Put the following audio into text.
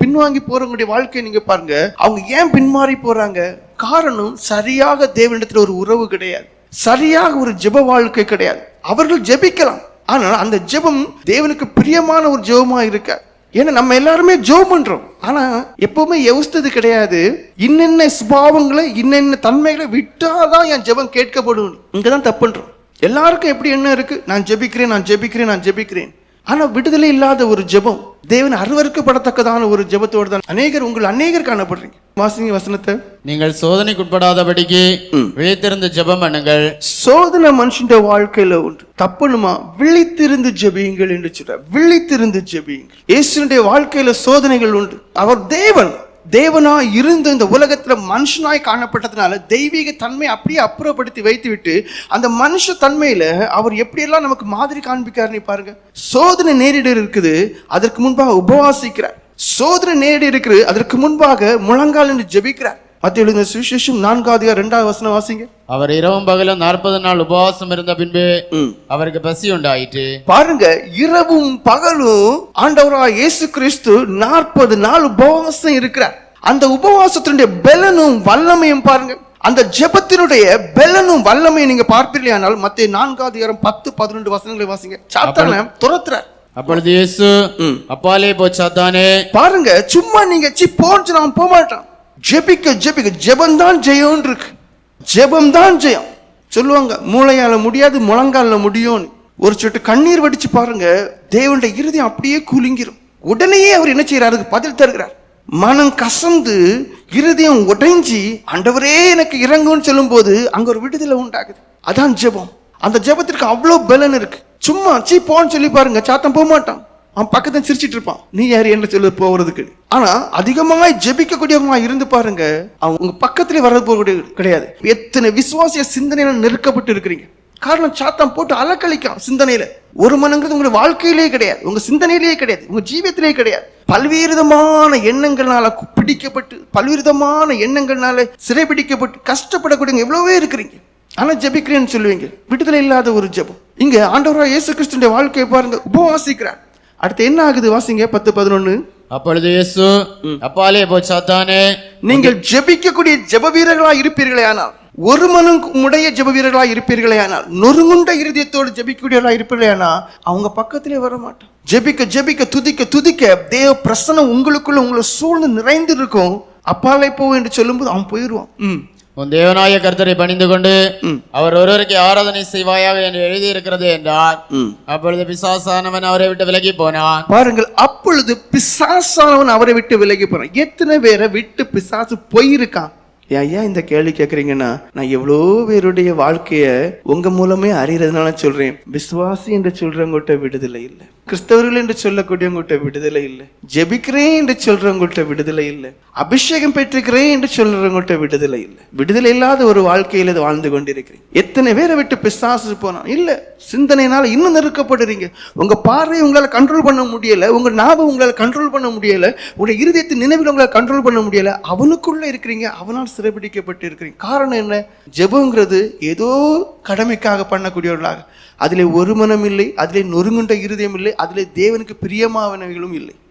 பின்வாங்கி போறவங்களுடைய வாழ்க்கையை நீங்க பாருங்க. அவங்க ஏன் பின்மாறி போறாங்க? காரணம் சரியாக தேவனிடத்துல ஒரு உறவு கிடையாது, சரியாக ஒரு ஜெப வாழ்க்கை கிடையாது. அவர்கள் ஜெபிக்கலாம், ஆனால் அந்த ஜெபம் தேவனுக்கு பிரியமான ஒரு ஜெபமா இருக்க. ஏன்னா நம்ம எல்லாருமே ஜெபம் பண்றோம், ஆனா எப்பவுமே யோசித்தது கிடையாது இன்னென்ன சுபாவங்களை இன்னென்ன தன்மைகளை விட்டாதான் என் ஜெபம் கேட்கப்படும். இங்கதான் தப்பு பண்றோம். எல்லாருக்கும் எப்படி என்ன இருக்கு, நான் ஜெபிக்கிறேன் நான் ஜெபிக்கிறேன் நான் ஜெபிக்கிறேன். ஆனா விடுதலை இல்லாத ஒரு ஜெபம், தேவன் அருவருக்கப்படத்தக்கதான ஒரு ஜெபத்தோடு தான் அநேகர் காணப்படுறீங்க. வாசிங்க வசனத்தை. நீங்கள் சோதனைக்குட்படாதபடிக்கு விழித்திருந்து ஜெபம் பண்ணுங்கள். சோதனை மனுஷன் வாழ்க்கையில உண்டு. தப்புனுமா? விழித்திருந்து ஜெபியுங்கள் என்று சொல்ற. விழித்திருந்து ஜெபியுங்கள். இயேசுனுடைய வாழ்க்கையில சோதனைகள் உண்டு. அவர் தேவனா இருந்து இந்த உலகத்துல மனுஷனாய் காணப்பட்டதுனால தெய்வீக தன்மை அப்படியே அப்புறப்படுத்தி வைத்து விட்டு அந்த மனுஷ தன்மையில அவர் எப்படியெல்லாம் நமக்கு மாதிரி காண்பிக்காருன்னு பாருங்க. சோதனை நேரிட இருக்குது, அதற்கு முன்பாக உபவாசிக்கிறார். சோதனை நேரிட இருக்குது, அதற்கு முன்பாக முழங்கால் என்று ஜெபிக்கிறார். மத்திய எழுதின சுவிசேஷம் 4:2 வாசிங்க. அவர் இரவும் பகலும் 40 நாள் உபவாசம் இருந்த பின்பு அவருக்கு பசி உண்டாயிற்று. பாருங்க, இரவும் பகலும் ஆண்டவராய் இயேசு கிறிஸ்து 40 நாள் உபவாசம் இருக்கிறார். அந்த உபவாசத்தினுடைய பலனும் வல்லமையும் பாருங்க, அந்த ஜெபத்தினுடைய பலனும் வல்லமையும் நீங்க பார்ப்பீர்களானால் மத்திய 4:10-11 வசனங்களை வாசிங்க. சாத்தானை துரத்துறார். அப்பொழுது இயேசு அப்பாலே போ சாத்தானே. பாருங்க, சும்மா நீங்க போன்னு நான் போக மாட்டான். ஜெபிக்க ஜெபம்தான் ஜெயம் இருக்கு. ஜெபம்தான் ஜெயம் சொல்லுவாங்க. மூளையால முடியாது, முழங்கால முடியும். ஒரு சொட்டு கண்ணீர் வடிச்சு பாருங்க, தேவனுடைய இருதயம் அப்படியே குலுங்கிரும். உடனேயே அவர் என்ன செய்யறாரு? அதுக்கு பதில் தருகிறார். மனம் கசந்து இருதயம் உடைஞ்சி ஆண்டவரே எனக்கு இறங்கும்னு சொல்லும் போது அங்க ஒரு விடுதலை உண்டாகுது. அதான் ஜெபம். அந்த ஜெபத்திற்கு அவ்வளவு பலன் இருக்கு. சும்மா போன்னு சொல்லி பாருங்க, சாத்தம் போக மாட்டான். அவன் பக்கத்துல சிரிச்சிட்டு இருப்பான், நீ யாரு என்று சொல்லி போறதுக்கு. ஆனா அதிகமாக ஜெபிக்கக்கூடியவங்க இருந்து பாருங்க, அவங்க உங்க பக்கத்திலே வர்றது போக கிடையாது. எத்தனை விசுவாசிய சிந்தனையில நெருக்கப்பட்டு இருக்கிறீங்க. காரணம், சாத்தான் போட்டு அலக்களிக்கும் சிந்தனையில. ஒரு மனங்கிறது உங்க வாழ்க்கையிலே கிடையாது, உங்க சிந்தனையிலேயே கிடையாது, உங்க ஜீவியத்திலே கிடையாது. பல்வேறு விதமான எண்ணங்கள்னால பிடிக்கப்பட்டு, பல்வேறு விதமான எண்ணங்கள்னால சிறைபிடிக்கப்பட்டு கஷ்டப்படக்கூடிய எவ்வளவோ இருக்கிறீங்க. ஆனா ஜெபிக்கிறேன்னு சொல்லுவீங்க. விடுதலை இல்லாத ஒரு ஜெபம். இங்க ஆண்டவராய் இயேசு கிறிஸ்துவின் வாழ்க்கையை பாருங்க, உபவாசிக்கிறார். அடுத்து என்ன ஆகுது? வாசிங்க 10-11. அப்பொழுது இயேசு அப்பாலே போ சாத்தானே. நீங்கள் ஜெபிக்கக்கூடிய ஜெப வீரர்களா இருப்பீர்களே ஆனால், ஒரு மனமுடைய ஜெப வீரர்களா இருப்பீர்களே ஆனால், நொறுங்குண்ட இருதயத்தோடு ஜெபிக்கக்கூடியவர்களா இருப்பீர்களே ஆனால், அவங்க பக்கத்திலே வர மாட்டான். ஜெபிக்க துதிக்க தேவ பிரசன்னம் உங்களுக்குள்ள உங்களை சூழ்ந்து நிறைந்து இருக்கும். அப்பாலே போ என்று சொல்லும்போது அவன் போயிடுவான். உன் தேவனாய கர்த்தரை பணிந்து கொண்டு அவர் ஒருவருக்கு ஆராதனை செய்வாயாக என்று எழுதி இருக்கிறது என்றார். அப்பொழுது பிசாசானவன் அவரை விட்டு விலகி போனான். பாருங்கள், அப்பொழுது பிசாசானவன் அவரை விட்டு விலகி போனான். எத்தனை பேரை விட்டு பிசாசு போயிருக்கான்? ஏன் இந்த கேள்வி கேட்கறீங்கன்னா, நான் எவ்வளோ பேருடைய வாழ்க்கைய உங்க மூலமே அறியறதுனால சொல்றேன். விசுவாசி என்று சொல்றவங்ககிட்ட விடுதலை இல்லை, கிறிஸ்தவர்கள் என்று சொல்லக்கூடியவங்ககிட்ட விடுதலை இல்லை, ஜெபிக்கிறேன் என்று சொல்றவங்ககிட்ட விடுதலை இல்லை, அபிஷேகம் பெற்றுக்கிறேன் என்று சொல்றவங்ககிட்ட விடுதலை இல்லை. விடுதலை இல்லாத ஒரு வாழ்க்கையில வாழ்ந்து கொண்டிருக்கிறீங்க. எத்தனை பேரை விட்டு பிசாசு போனா இல்ல, சிந்தனையினால இன்னும் நெருக்கப்படுறீங்க. உங்க பார்வையை உங்களால கண்ட்ரோல் பண்ண முடியல, உங்க ஞாபகம் உங்களால கண்ட்ரோல் பண்ண முடியல, உங்க இருதயத்தின் நினைவில் உங்களால கண்ட்ரோல் பண்ண முடியல. அவனுக்குள்ள இருக்கிறீங்க, அவனால் சிறைபிடிக்கப்பட்டு இருக்கிறீங்க. காரணம் என்ன? ஜெபங்கிறது ஏதோ கடமைக்காக பண்ணக்கூடியவர்களாக, அதிலே ஒரு மனம் இல்லை, அதிலே நொறுங்குண்ட இருதயம் இல்லை, அதிலே தேவனுக்கு பிரியமானவைகளும் இல்லை.